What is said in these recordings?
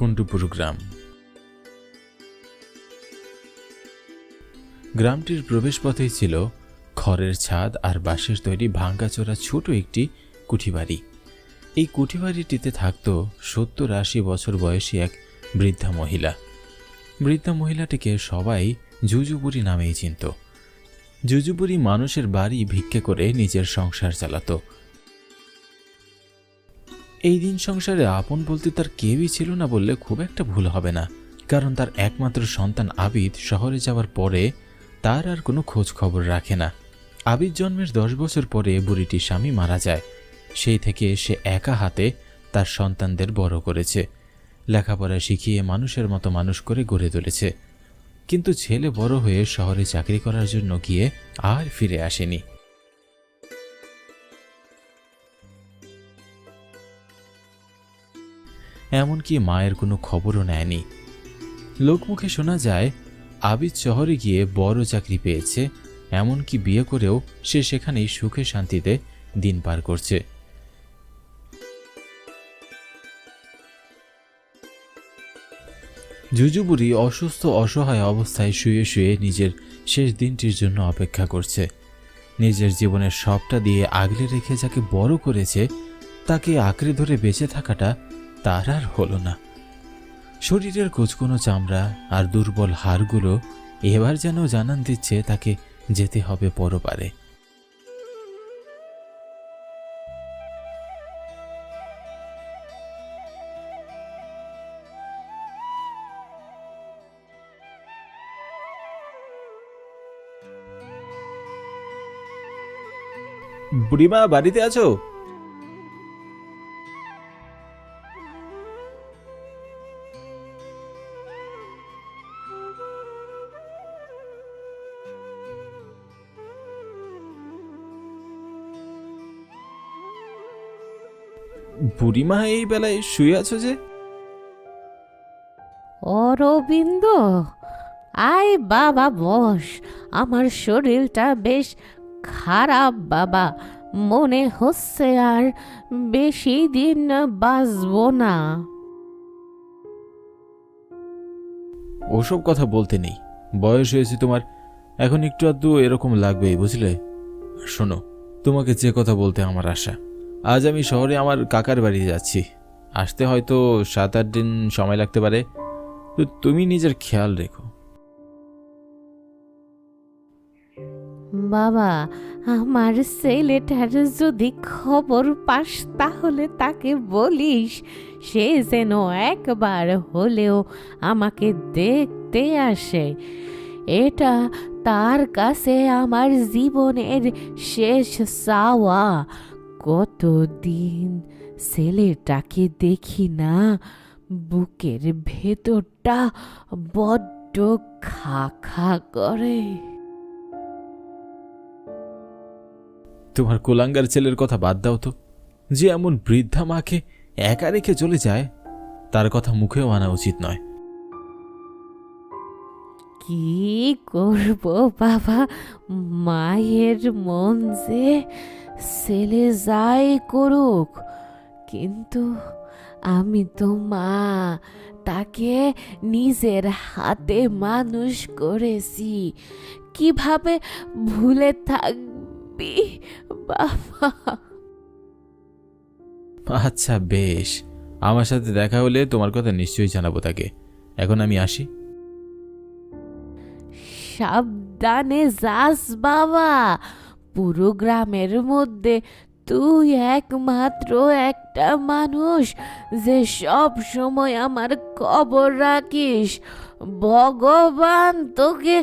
কুন্টুপুর গ্রাম। গ্রামটির প্রবেশপথেই ছিল খড়ের ছাদ আর বাঁশের তৈরি ভাঙ্গাচোরা ছোট একটি কুঠিবাড়ি। এই কুঠিবাড়িটিতে থাকত 70-80 বছর বয়সী এক বৃদ্ধা মহিলা। বৃদ্ধা মহিলাটিকে সবাই জুজুবুড়ি নামেই চিনত। জুজুবুড়ি মানুষের বাড়ি ভিক্ষে করে নিজের সংসার চালাত। এই দিন সংসারে আপন বলতে তার কেউই ছিল না বললে খুব একটা ভুল হবে না, কারণ তার একমাত্র সন্তান আবিদ শহরে যাওয়ার পরে তার আর কোনো খোঁজ খবর রাখে না। আবিদ জন্মের 10 বছর পরে বুড়িটির স্বামী মারা যায়। সেই থেকে সে একা হাতে তার সন্তানদের বড় করেছে, লেখাপড়া শিখিয়ে মানুষের মতো মানুষ করে গড়ে তুলেছে। কিন্তু ছেলে বড় হয়ে শহরে চাকরি করার জন্য গিয়ে আর ফিরে আসেনি। এমনকি মায়ের কোনো খবরও নেয়নি। লোকমুখে শোনা যায় আবিদ শহরে গিয়ে বড় চাকরি পেয়েছে, এমনকি বিয়ে করেও সে সেখানেই সুখে শান্তিতে দিন পার করছে। জুজুবুড়ি অসুস্থ অসহায় অবস্থায় শুয়ে শুয়ে নিজের শেষ দিনটির জন্য অপেক্ষা করছে। নিজের জীবনের সবটা দিয়ে আগলে রেখে যাকে বড় করেছে তাকে আঁকড়ে ধরে বেঁচে থাকাটা তার আর হলো না। শরীরের কোচকোনো চামড়া আর দুর্বল হাড়গুলো এবার যেন জানান দিচ্ছে তাকে যেতে হবে পরপারে। বুড়িমা, বাড়িতে আছো? বুড়িমা, এই বেলায় শুয়ে আছো যে? অরবিন্দ, আয় বাবা বস। আমার শরীরটা বেশ খারাপ বাবা, মনে হচ্ছে আর বেশি দিন বাঁচবো না। ওসব কথা বলতে নেই, বয়স হয়েছে তোমার, এখন একটু আধটু এরকম লাগবেই, বুঝলে? শোনো, তোমাকে যে কথা বলতে আমার আশা, আজ আমি শহরে আমার কাকার বাড়ি যাচ্ছি। আসতে হয়তো 7-8 দিন সময় লাগতে পারে, তো তুমি নিজের খেয়াল রেখো। বাবা, আমার ছেলেটার যদি খবর পাস তাহলে তাকে বলিস সে যেন একবার হলেও আমাকে দেখতে আসে। এটা তার কাছে আমার জীবনের শেষ চাওয়া। কতদিন ছেলেটাকে দেখি না, বুকের ভেতরটা বড্ড খা খা করে। তোমার কোলাঙ্গার ছেলের কথা বাদ দাও তো, যে এমন বৃদ্ধা মাকে একা রেখে চলে যায় তার কথা মুখেও আনা উচিত নয়। কি করব বাবা, মায়ের মন যে ছেলে যাই করুক, কিন্তু আমি তো মা, তাকে নিজের হাতে মানুষ করেছি, কিভাবে ভুলে থাকবি বাবা? আচ্ছা বেশ, আমার সাথে দেখা হলে তোমার কথা নিশ্চয়ই জানাবো তাকে। এখন আমি আসি। সাবধানে যাস বাবা, পুরো গ্রামের মধ্যে তুই একমাত্র একটা মানুষ যে সব সময় আমার খবর রাখিস। ভগবান তোকে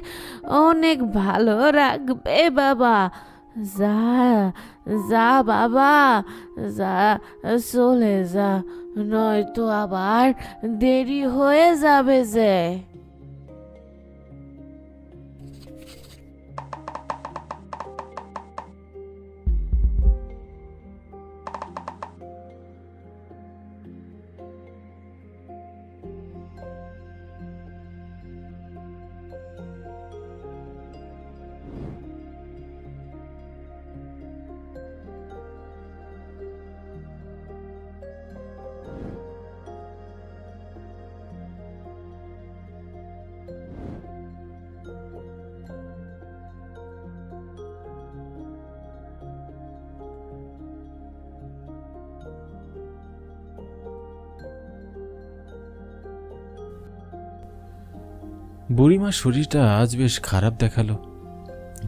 অনেক ভালো রাখবে বাবা। যা যা বাবা, যা, চলে যা, নয়তো আবার দেরি হয়ে যাবে যে। বুড়িমার শরীরটা আজ বেশ খারাপ দেখালো।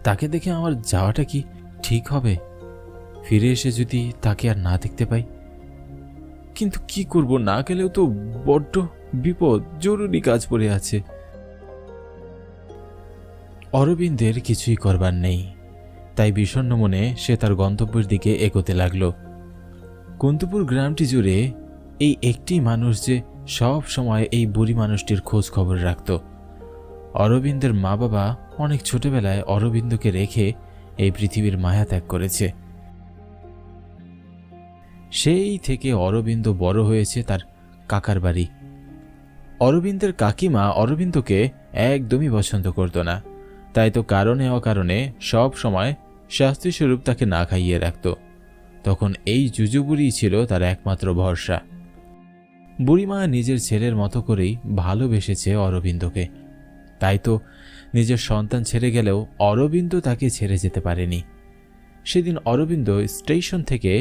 তাকে দেখে আমার যাওয়াটা কি ঠিক হবে? ফিরে এসে যদি তাকে আর না দেখতে পাই? কিন্তু কি করব, না গেলেও তো বড্ড বিপদ, জরুরি কাজ পড়ে আছে। অরবিন্দের কিছুই করবার নেই, তাই বিষণ্ণ মনে সে তার গন্তব্যের দিকে এগোতে লাগল। কুন্তপুর গ্রামটি জুড়ে এই একটি মানুষ যে সব সময় এই বুড়ি মানুষটির খোঁজ খবর রাখত। অরবিন্দের মা বাবা অনেক ছোটবেলায় অরবিন্দকে রেখে এই পৃথিবীর মায়া ত্যাগ করেছে। সেই থেকে অরবিন্দ বড় হয়েছে তার কাকার বাড়ি। অরবিন্দের কাকিমা অরবিন্দকে একদমই পছন্দ করত না, তাই তো কারণে অকারণে সব সময় শাস্তিস্বরূপ তাকে না খাইয়ে রাখত। তখন এই জুজু বুড়ি ছিল তার একমাত্র ভরসা। বুড়িমা নিজের ছেলের মতো করেই ভালোবেসেছে অরবিন্দকে, তাই তো নিজের সন্তান ছেড়ে গেলেও অরবিন্দ তাকে ছেড়ে যেতে পারেনি। সেদিন অরবিন্দ স্টেশন থেকে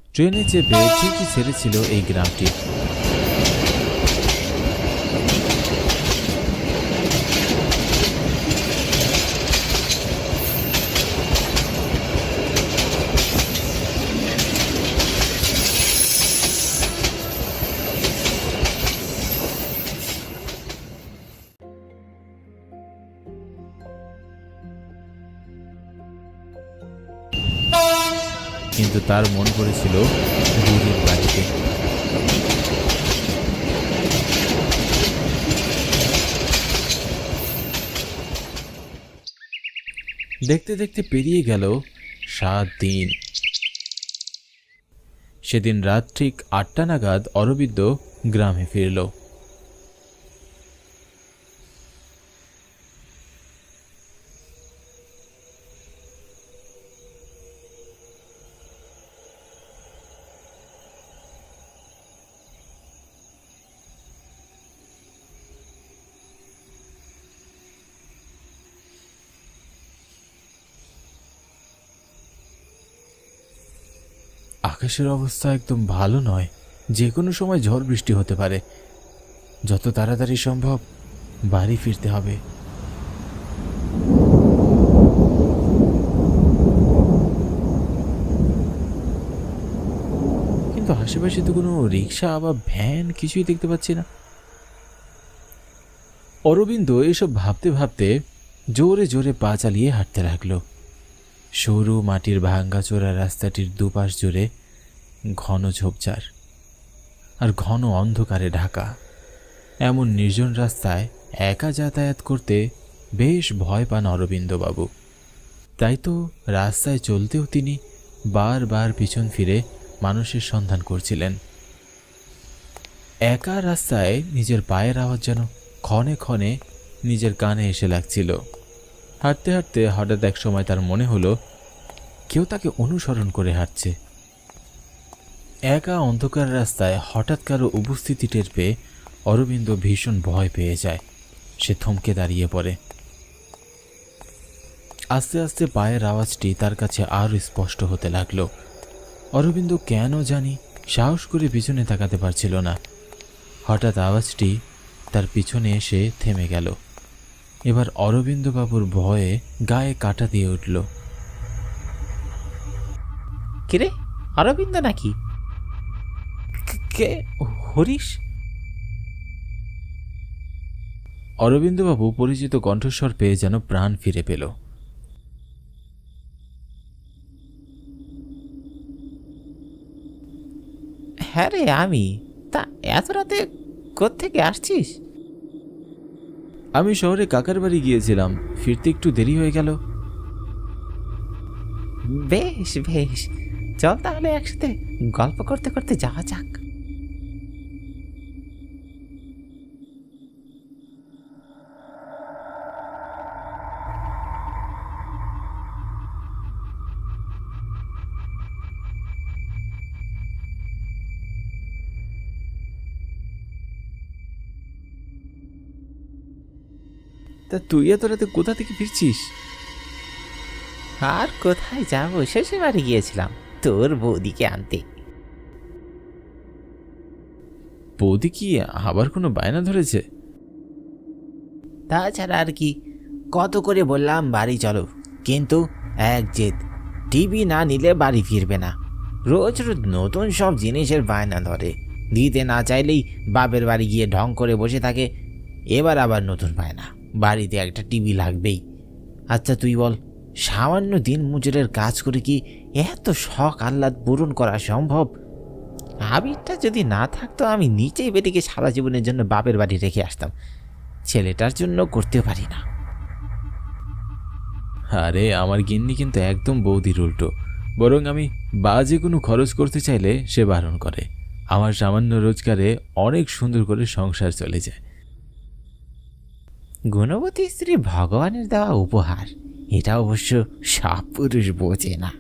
ট্রেনে চেপে ঠিকই ছেড়েছিল এই গ্রামটি। কিন্তু তার মন পড়েছিল বুড়ির বাড়িতে। দেখতে দেখতে পেরিয়ে গেল 7 দিন। সেদিন রাত ঠিক 8টা নাগাদ অরবিন্দ গ্রামে ফিরল। আকাশের অবস্থা একদম ভালো নয়, যে কোনো সময় ঝড় বৃষ্টি হতে পারে। যত তাড়াতাড়ি সম্ভব বাড়ি ফিরতে হবে। কিন্তু আশেপাশে তো কোনো রিক্সা বা ভ্যান কিছুই দেখতে পাচ্ছি না। অরবিন্দ এসব ভাবতে ভাবতে জোরে জোরে পা চালিয়ে হাঁটতে লাগলো। সরু মাটির ভাঙ্গাচোরা রাস্তাটির দুপাশ জুড়ে ঘন ঝোপঝাড় আর ঘন অন্ধকারে ঢাকা। এমন নির্জন রাস্তায় একা যাতায়াত করতে বেশ ভয় পান অরবিন্দবাবু। তাই তো রাস্তায় চলতেও তিনি বারবার পিছন ফিরে মানুষের সন্ধান করছিলেন। একা রাস্তায় নিজের পায়ের আওয়াজ যেন ক্ষণে ক্ষণে নিজের কানে এসে লাগছিল। হাঁটতে হাঁটতে হঠাৎ এক সময় তার মনে হলো কেউ তাকে অনুসরণ করে হাঁটছে। একা অন্ধকার রাস্তায় হঠাৎ কারো উপস্থিতি টের পেয়ে অরবিন্দ ভীষণ ভয় পেয়ে যায়। সে থমকে দাঁড়িয়ে পড়ে। আস্তে আস্তে পায়ের আওয়াজটি তার কাছে আরও স্পষ্ট হতে লাগলো। অরবিন্দ কেন জানি সাহস করে পিছনে তাকাতে পারছিল না। হঠাৎ আওয়াজটি তার পিছনে এসে থেমে গেল। এবার অরবিন্দবাবুর ভয়ে গায়ে কাঁটা দিয়ে উঠল। কিরে, অরবিন্দ নাকি? কে? হরিশ? অরবিন্দবাবু পরিচিত কণ্ঠস্বর পেয়ে যেন প্রাণ ফিরে পেল। হ্যাঁ রে, আমি। তা এত রাতে কোত্থেকে আসছিস? আমি শহরে কাকার বাড়ি গিয়েছিলাম, ফিরতে একটু দেরি হয়ে গেল। বেশ বেশ, চল তাহলে একসাথে গল্প করতে করতে যাওয়া যাক। তা তুই এত রাতে কোথা থেকে ফিরছিস? আর কোথায় যাবো, শ্বশুর বাড়ি গিয়েছিলাম তোর বৌদিকে আনতে। বৌদি কি আবার কোনো বায়না ধরেছে? তাছাড়া আর কি, কত করে বললাম বাড়ি চলো, কিন্তু এক জেদ, টিভি না নিলে বাড়ি ফিরবে না। রোজ রোজ নতুন সব জিনিসের বায়না ধরে, দিতে না চাইলেই বাপের বাড়ি গিয়ে ঢং করে বসে থাকে। এবার আবার নতুন বায়না, বাড়িতে একটা টিভি লাগবেই। আচ্ছা তুই বল, সামান্য দিন মজুরের কাজ করে কি এত শখ আহ্লাদ পূরণ করা সম্ভব? আবিরটা যদি না থাকতো আমি নিচেই বেটিকে সারা জীবনের জন্য বাপের বাড়ি রেখে আসতাম, ছেলেটার জন্য করতে পারি না। আরে আমার গিন্নি কিন্তু একদম বৌদির উল্টো, বরং আমি বাজে কোনো খরচ করতে চাইলে সে বারণ করে। আমার সামান্য রোজগারে অনেক সুন্দর করে সংসার চলে যায়। গুণবতী স্ত্রী ভগবানের দেওয়া উপহার, এটা অবশ্য সব পুরুষ বোঝে না।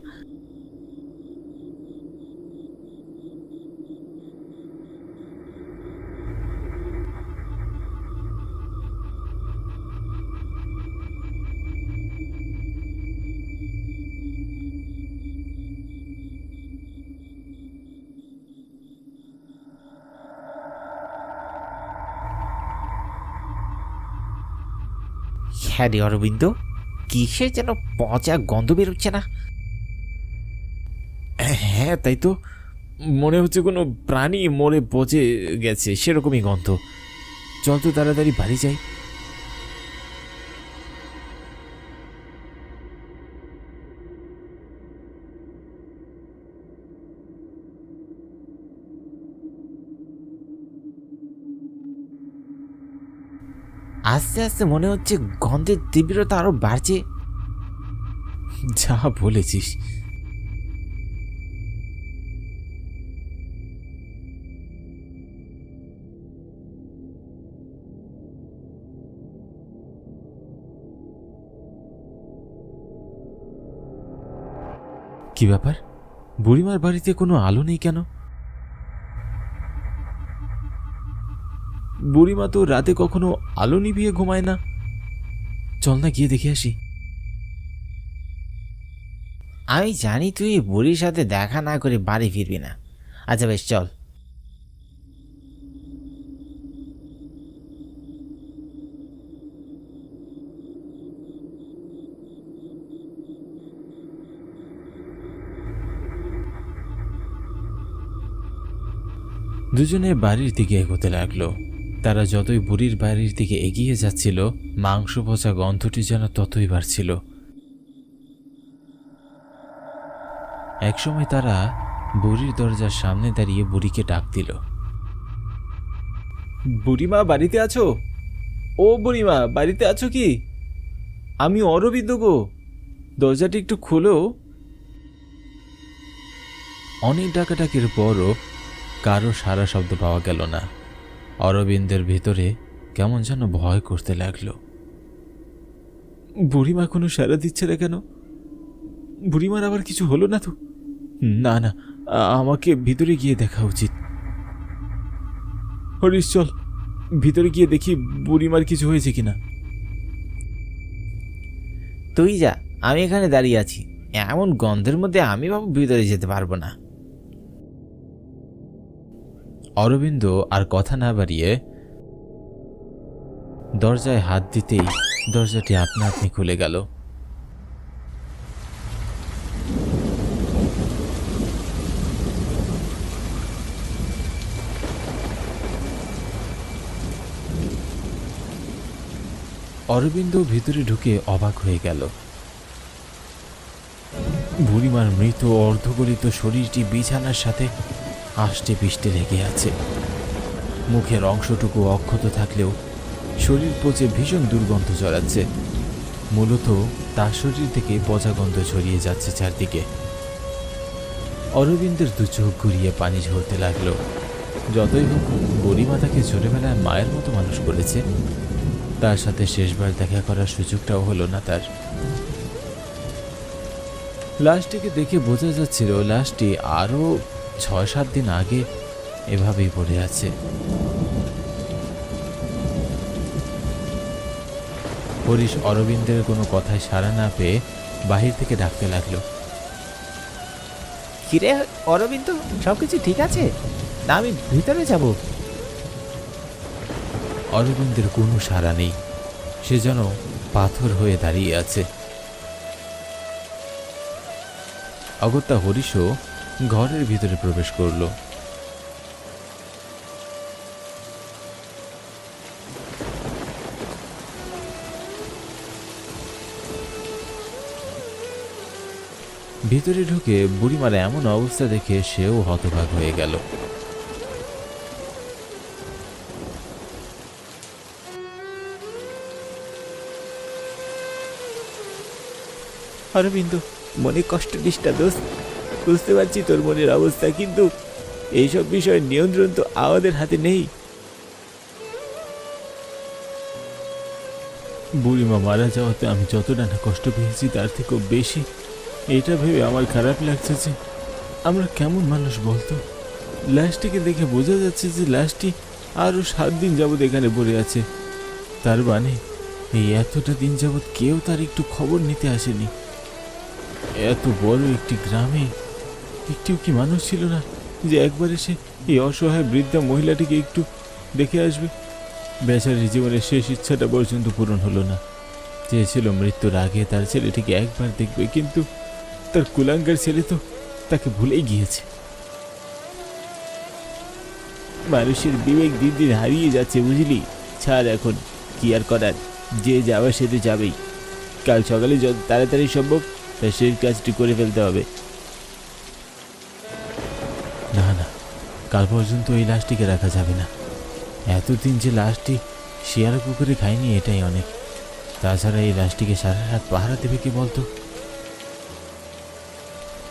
হ্যাঁ রে অরবিন্দ, কিসে যেন পচা গন্ধ বেরোচ্ছে না? হ্যাঁ তাই তো, মনে হচ্ছে কোনো প্রাণী মরে পচে গেছে, সেরকমই গন্ধ। চল তো তাড়াতাড়ি বাড়ি যাই। আস্তে আস্তে মনে হচ্ছে গন্ধের তীব্রতা আরো বাড়ছে। যা বলেছিস। কি ব্যাপার, বুড়িমার বাড়িতে কোনো আলো নেই কেন? বুড়িমা তো রাতে কখনো আলো নিভিয়ে ঘুমায় না। চল না গিয়ে দেখে আসি। আমি জানি তুই বুড়ির সাথে দেখা না করে বাড়ি ফিরবি না। আচ্ছা বেশ চল। দুজনে বাড়ির দিকে এগোতে লাগলো। তারা যতই বুড়ির বাড়ির দিকে এগিয়ে যাচ্ছিল, মাংস পচা গন্ধটি যেন ততই বাড়ছিল। একসময় তারা বুড়ির দরজার সামনে দাঁড়িয়ে বুড়িকে ডাক দিল। বুড়িমা বাড়িতে আছো? ও বুড়িমা বাড়িতে আছো কি? আমি অরবিন্দ গো, দরজাটি একটু খোলো। অনেক ডাকাডাকির পরও কারো সারা শব্দ পাওয়া গেল না। অরবিন্দের ভিতরে কেমন যেন ভয় করতে লাগলো। বুড়িমা কোনো সাড়া দিচ্ছে না কেন? বুড়িমার আবার কিছু হলো না তো? না না, আমাকে ভিতরে গিয়ে দেখা উচিত। হরিশ চল, ভিতরে গিয়ে দেখি বুড়িমার কিছু হয়েছে কিনা। তুই যা, আমি এখানে দাঁড়িয়ে আছি। এমন গন্ধের মধ্যে আমি বাবু ভিতরে যেতে পারবো না। অরবিন্দ আর কথা না বাড়িয়ে দরজায় হাত দিতেই দরজাটি আপনা আপনি খুলে গেল। অরবিন্দ ভিতরে ঢুকে অবাক হয়ে গেল। বুড়িমার মৃত অর্ধগলিত শরীরটি বিছানার সাথে আষ্টে পিষ্টে লেগে আছে। মুখের অংশটুকু অক্ষত থাকলেও শরীর পচে ভীষণ দুর্গন্ধ ছড়াচ্ছে। মূলত তার শরীর থেকে পচা গন্ধ ছড়িয়ে যাচ্ছে চারদিকে। অরবিন্দের দু চোখ ঘুরিয়ে পানি ঝরতে লাগলো। যতই হোক বুড়িমা তাকে ছোটবেলায় মায়ের মতো মানুষ করেছে, তার সাথে শেষবার দেখা করার সুযোগটাও হলো না তার। লাশটিকে দেখে বোঝা যাচ্ছিল লাশটি আরো ৬-৭ দিন আগে এভাবেই পড়ে আছে। হরিশ অরবিন্দের কোনো কথায় সাড়া না পেয়ে বাহির থেকে ডাকতে লাগলো। কিরে অরবিন্দ, সবকিছু ঠিক আছে না? আমি ভিতরে যাব। অরবিন্দের কোনো সাড়া নেই। সে যেন পাথর হয়ে দাঁড়িয়ে আছে। অগত্যা হরিশও ঘরের ভিতরে প্রবেশ করল। ভিতরে ঢুকে বুড়িমার এমন অবস্থা দেখে সেও হতবাক হয়ে গেল। অরবিন্দ, মনে কষ্ট দিসটা দোস্ত। বুঝতে পারছি তোর মনের অবস্থা, কিন্তু এইসব বিষয়ের নিয়ন্ত্রণ তো আমাদের হাতে নেই। বুড়িমা মারা যাওয়াতে আমি যতটা না কষ্ট পেয়েছি তার থেকেও বেশি এটা ভেবে আমার খারাপ লাগছে যে আমরা কেমন মানুষ বলতো। লাশটিকে দেখে বোঝা যাচ্ছে যে লাশটি আরও 7 দিন যাবৎ এখানে পড়ে আছে। তার মানে এই এতটা দিন যাবৎ কেউ তার একটু খবর নিতে আসেনি। এত বড় একটি গ্রামে একটিও কি মানুষ ছিল না যে একবার এসে এই অসহায় বৃদ্ধা মহিলাটিকে একটু দেখে আসবে? বেচারির জীবনের শেষ ইচ্ছাটা পর্যন্ত পূরণ হলো না। চেয়েছিল মৃত্যুর আগে তার ছেলেটিকে একবার দেখবে, কিন্তু তার কুলাঙ্গার ছেলে তো তাকে ভুলেই গিয়েছে। মানুষের বিবেক দিন দিন হারিয়ে যাচ্ছে, বুঝলি? ছাড় এখন, কি আর করার, যে যাওয়া সে তো যাবেই। কাল সকালে যত তাড়াতাড়ি সম্ভব তার শেষ কাজটি করে ফেলতে হবে। না না, কাল পর্যন্ত এই লাশটিকে রাখা যাবে না। এতদিন যে লাশটি শিয়ার কুকুরে খায়নি এটাই অনেক। তাছাড়া এই লাশটিকে সারা রাত পাহারা দেবে কে বলতো?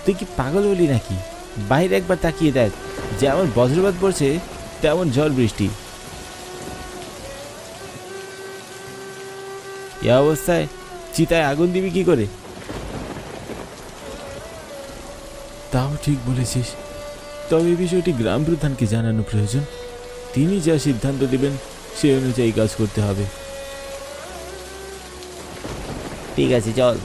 তুই কি পাগল হলি নাকি? বাইরে একবার তাকিয়ে দেখ, যেমন বজ্রপাত পড়ছে তেমন ঝড় বৃষ্টি। এ অবস্থায় চিতায় আগুন দিবি কি করে? তাও ঠিক বলেছিস, তবে এই বিষয়টি গ্রাম প্রধানকে জানানো প্রয়োজন। তিনি যা সিদ্ধান্ত দেবেন সে অনুযায়ী কাজ করতে হবে। ঠিক আছে, চল।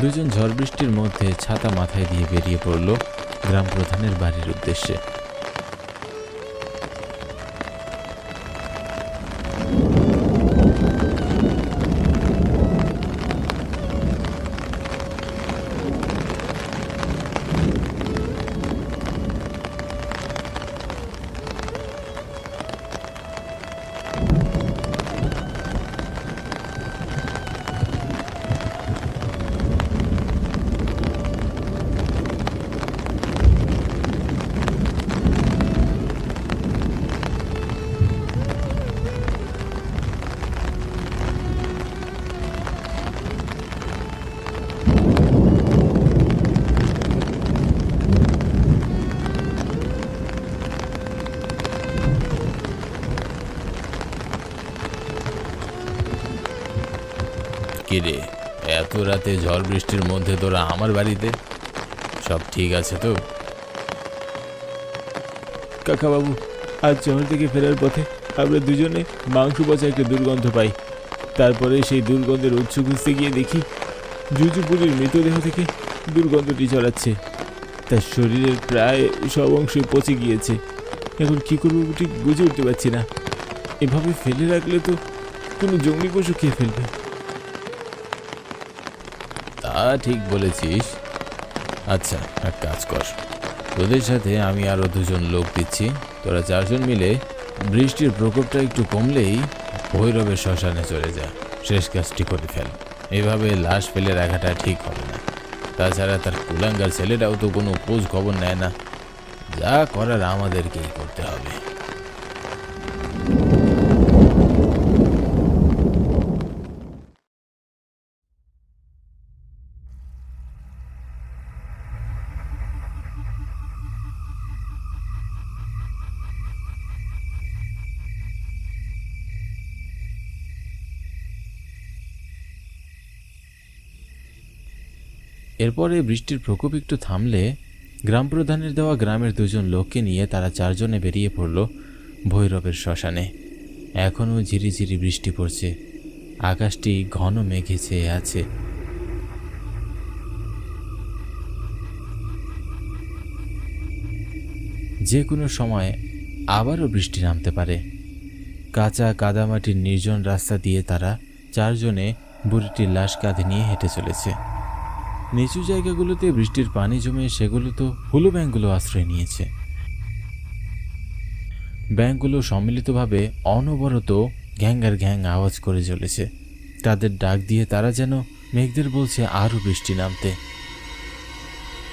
দুজন ঝড় বৃষ্টির মধ্যে ছাতা মাথায় দিয়ে বেরিয়ে পড়ল গ্রাম প্রধানের বাড়ির উদ্দেশ্যে। কিরে, এত রাতে ঝড় বৃষ্টির মধ্যে তোরা আমার বাড়িতে? সব ঠিক আছে তো? কাকাবাবু, আজ শহর থেকে ফেরার পথে আমরা দুজনে মাংস পচা একটা দুর্গন্ধ পাই। তারপরে সেই দুর্গন্ধের উৎস খুঁজতে গিয়ে দেখি জুজুপুরির মৃতদেহ থেকে দুর্গন্ধটি ছড়াচ্ছে। তার শরীরের প্রায় সব অংশই পচে গিয়েছে। এখন কি করবো ঠিক বুঝে উঠতে পারছি না। এভাবে ফেলে রাখলে তো কোনো জঙ্গলি পশু খেয়ে ফেলবে। তা ঠিক বলেছিস। আচ্ছা, এক কাজ কর, তোদের সাথে আমি আরো 2জন লোক দিচ্ছি। তোরা 4 জন মিলে বৃষ্টির প্রকোপটা একটু কমলেই ভৈরবের শ্মশানে চলে যা, শেষ কাজটি করে ফেল। এভাবে লাশ ফেলে রাখাটা ঠিক হবে না। তাছাড়া তার কুলাঙ্গার ছেলেটাও তো কোনো খোঁজ খবর নেয় না। যা করার আমাদেরকেই করতে হবে। এরপরে বৃষ্টির প্রকোপ একটু থামলে গ্রাম প্রধানের দেওয়া গ্রামের দুজন লোককে নিয়ে তারা চারজনে বেরিয়ে পড়ল ভৈরবের শ্মশানে। এখনও ঝিরিঝিরি বৃষ্টি পড়ছে, আকাশটি ঘন মেঘে ছেয়ে আছে। যে কোনো সময় আবারও বৃষ্টি নামতে পারে। কাঁচা কাদামাটির নির্জন রাস্তা দিয়ে তারা চারজনে বুড়িটির লাশ কাঁধে নিয়ে হেঁটে চলেছে। নিচু জায়গাগুলোতে বৃষ্টির পানি জমে সেগুলো তো হুলু ব্যাঙগুলো আশ্রয় নিয়েছে। ব্যাঙগুলো সম্মিলিতভাবে অনবরত ঘ্যাঙ্গার ঘ্যাং আওয়াজ করে চলেছে। তাদের ডাক দিয়ে তারা যেন মেঘদের বলছে আরও বৃষ্টি নামতে।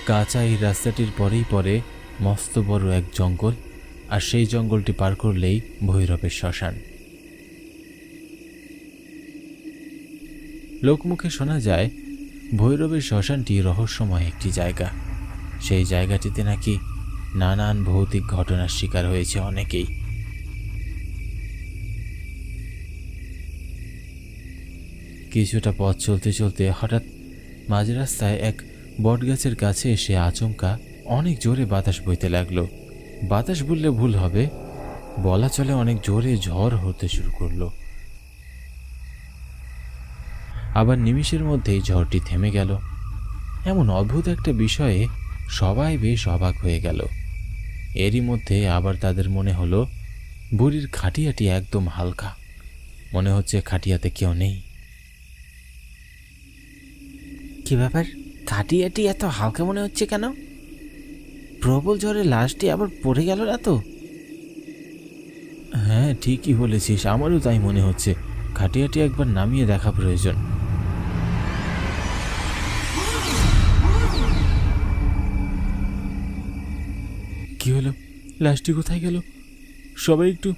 কাঁচা এই রাস্তাটির পরেই পরে মস্ত বড় এক জঙ্গল, আর সেই জঙ্গলটি পার করলেই ভৈরবের শ্মশান। লোকমুখে শোনা যায় ভৈরবের শ্মশানটি রহস্যময় একটি জায়গা। সেই জায়গাটিতে নাকি নানান ভৌতিক ঘটনার শিকার হয়েছে অনেকেই। কিছুটা পথ চলতে চলতে হঠাৎ মাঝ রাস্তায় এক বটগাছের কাছে এসে আচমকা অনেক জোরে বাতাস বইতে লাগলো। বাতাস বললে ভুল হবে, বলা চলে অনেক জোরে ঝড় হতে শুরু করলো। আবার নিমিষের মধ্যেই ঝড়টি থেমে গেল। এমন অদ্ভুত একটা বিষয়ে সবাই বেশ অবাক হয়ে গেল। এরই মধ্যে আবার তাদের মনে হলো বুড়ির খাটিয়াটি একদম হালকা, মনে হচ্ছে খাটিয়াতে কেউ নেই। কি ব্যাপার, খাটিয়াটি এত হালকা মনে হচ্ছে কেন? প্রবল ঝড়ে লাশটি আবার পড়ে গেল না তো? হ্যাঁ, ঠিকই বলেছিস, আমারও তাই মনে হচ্ছে। খাটিয়াটি একবার নামিয়ে দেখা প্রয়োজন। কি হলো? লাশটি কোথায় গেল? সবাই একটু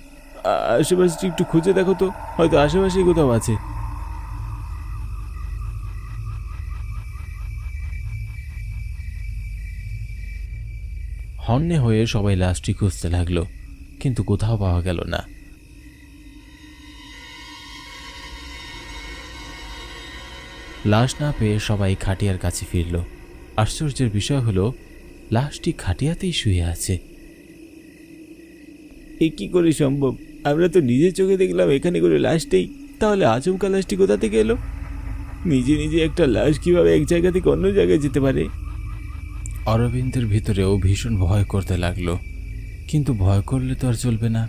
আশেপাশে একটু খুঁজে দেখো তো, হয়তো আশেপাশেই কোথাও আছে। হন্যে হয়ে সবাই লাশটি খুঁজতে লাগলো, কিন্তু কোথাও পাওয়া গেল না। লাশ না পেয়ে সবাই খাটিয়ার কাছে ফিরল। আশ্চর্যের বিষয় হলো লাশটি খাটিয়াতেই শুয়ে আছে। এ কি করে সম্ভব? আমরা তো নিজের চোখে দেখলাম এখানে করে লাশটাই, তাহলে আচমকা লাশটি কোথা থেকে এলো? নিজে নিজে একটা লাশ কিভাবে এক জায়গা থেকে অন্য জায়গায় যেতে পারে? অরবিন্দের ভিতরেও ভীষণ ভয় করতে লাগলো, কিন্তু ভয় করলে তো আর চলবে না।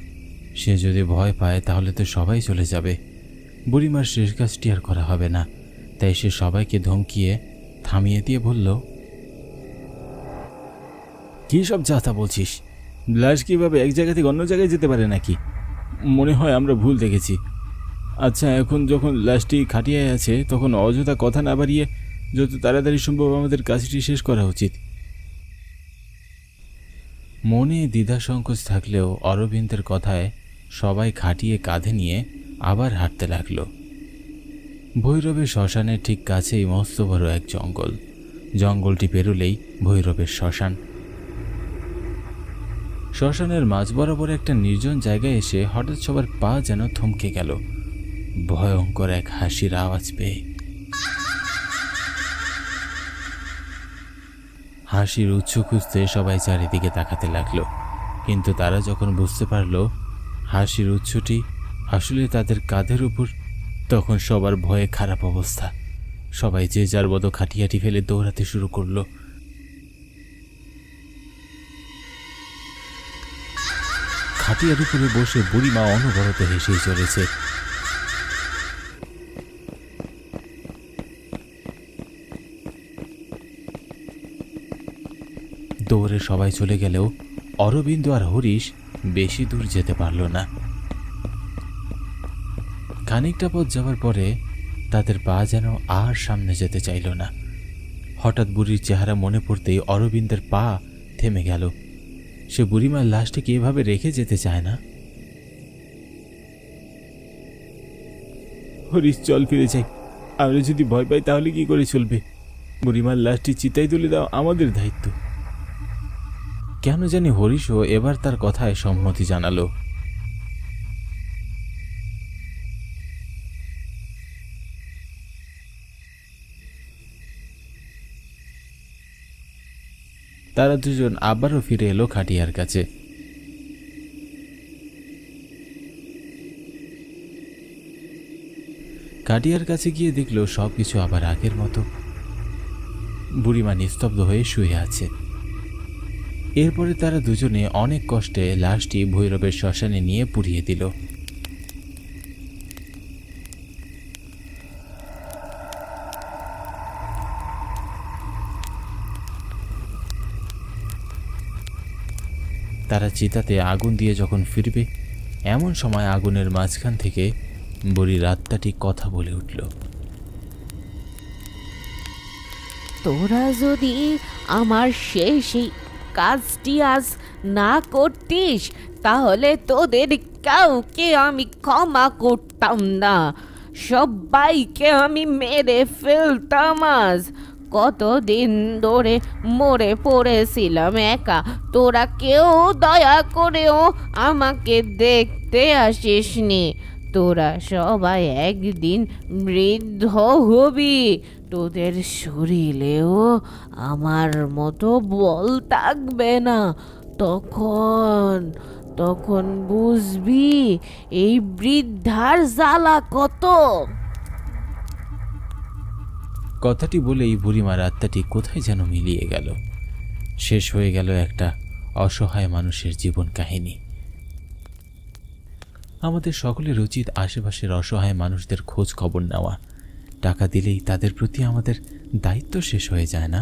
সে যদি ভয় পায় তাহলে তো সবাই চলে যাবে, বুড়িমার শেষ কাজটি আর করা হবে না। তাই সে সবাইকে ধমকিয়ে থামিয়ে দিয়ে বলল, কী সব যাতা বলছিস? লাশ কিভাবে এক জায়গা থেকে অন্য জায়গায় যেতে পারে নাকি? মনে হয় আমরা ভুল দেখেছি। আচ্ছা, এখন যখন লাশটি খাটিয়ায় আছে তখন অযথা কথা না বাড়িয়ে যত তাড়াতাড়ি সম্ভব আমাদের কাজটি শেষ করা উচিত। মনে দ্বিধা সংকোচ থাকলেও অরবিন্দের কথায় সবাই খাটিয়ে কাঁধে নিয়ে আবার হাঁটতে লাগলো। ভৈরবের শ্মশানের ঠিক কাছেই মস্ত বড় এক জঙ্গল। জঙ্গলটি পেরুলেই ভৈরবের শ্মশান। শ্মশানের মাঝ বরাবর একটা নির্জন জায়গায় এসে হঠাৎ সবার পা যেন থমকে গেল ভয়ঙ্কর এক হাসির আওয়াজ পেয়ে। হাসির উৎস খুঁজতে সবাই চারিদিকে তাকাতে লাগলো, কিন্তু তারা যখন বুঝতে পারল হাসির উৎসটি আসলে তাদের কাঁধের উপর, তখন সবার ভয়ে খারাপ অবস্থা। সবাই যে যার মতো খাটিয়াটি ফেলে দৌড়াতে শুরু করলো। খাটিয়ার উপরে বসে বুড়িমা অনবরত হেসেই চলেছে। দৌড়ে সবাই চলে গেলেও অরবিন্দ আর হরিশ বেশি দূর যেতে পারল না। খানিকটা পথ যাওয়ার পরে তাদের পা যেন আর সামনে যেতে চাইল না। হঠাৎ বুড়ির চেহারা মনে পড়তেই অরবিন্দের পা থেমে গেল। সে বুড়িমার লাশটিকে এভাবে রেখে যেতে চায় না। হরিশ, চল ফিরে যাই। আমরা যদি ভয় পাই তাহলে কি করে চলবে? বুড়িমার লাশটি চিতায় তুলে দাও আমাদের দায়িত্ব। কেন জানি হরিশও এবার তার কথায় সম্মতি জানালো। তারা দুজন আবারও ফিরে এলো খাটিয়ার কাছে। খাটিয়ার কাছে গিয়ে দেখলো সবকিছু আবার আগের মতো। বুড়িমা নিস্তব্ধ হয়ে শুয়ে আছে। এরপরে তারা দুজনে অনেক কষ্টে লাশটি ভৈরবের শ্মশানে নিয়ে পুড়িয়ে দিল। তারা চিতাতে আগুন দিয়ে যখন ফিরবে, এমন সময় আগুনের মাঝখান থেকে বুড়ির আত্মাটি কথা বলে উঠল। তোরা যদি আমার সেই কাজটি আজ না করতিস, তাহলে তোদের কাউকে আমি ক্ষমা করতাম না। সবাইকে আমি মেরে ফেলতাম। আজ কতদিন ধরে মরে পড়েছিলাম একা, তোরা কেউ দয়া করেও আমাকে দেখতে আসিসনি। তোরা সবাই একদিন বৃদ্ধ হবি, তোদের শরীরেও আমার মতো বল থাকবে না। তখন বুঝবি এই বৃদ্ধার জ্বালা কত। কথাটি বলেই বুড়িমার আত্মাটি কোথায় যেন মিলিয়ে গেল। শেষ হয়ে গেল একটা অসহায় মানুষের জীবন কাহিনী। আমাদের সকলের উচিত আশেপাশের অসহায় মানুষদের খোঁজ খবর নেওয়া। টাকা দিলেই তাদের প্রতি আমাদের দায়িত্ব শেষ হয়ে যায় না।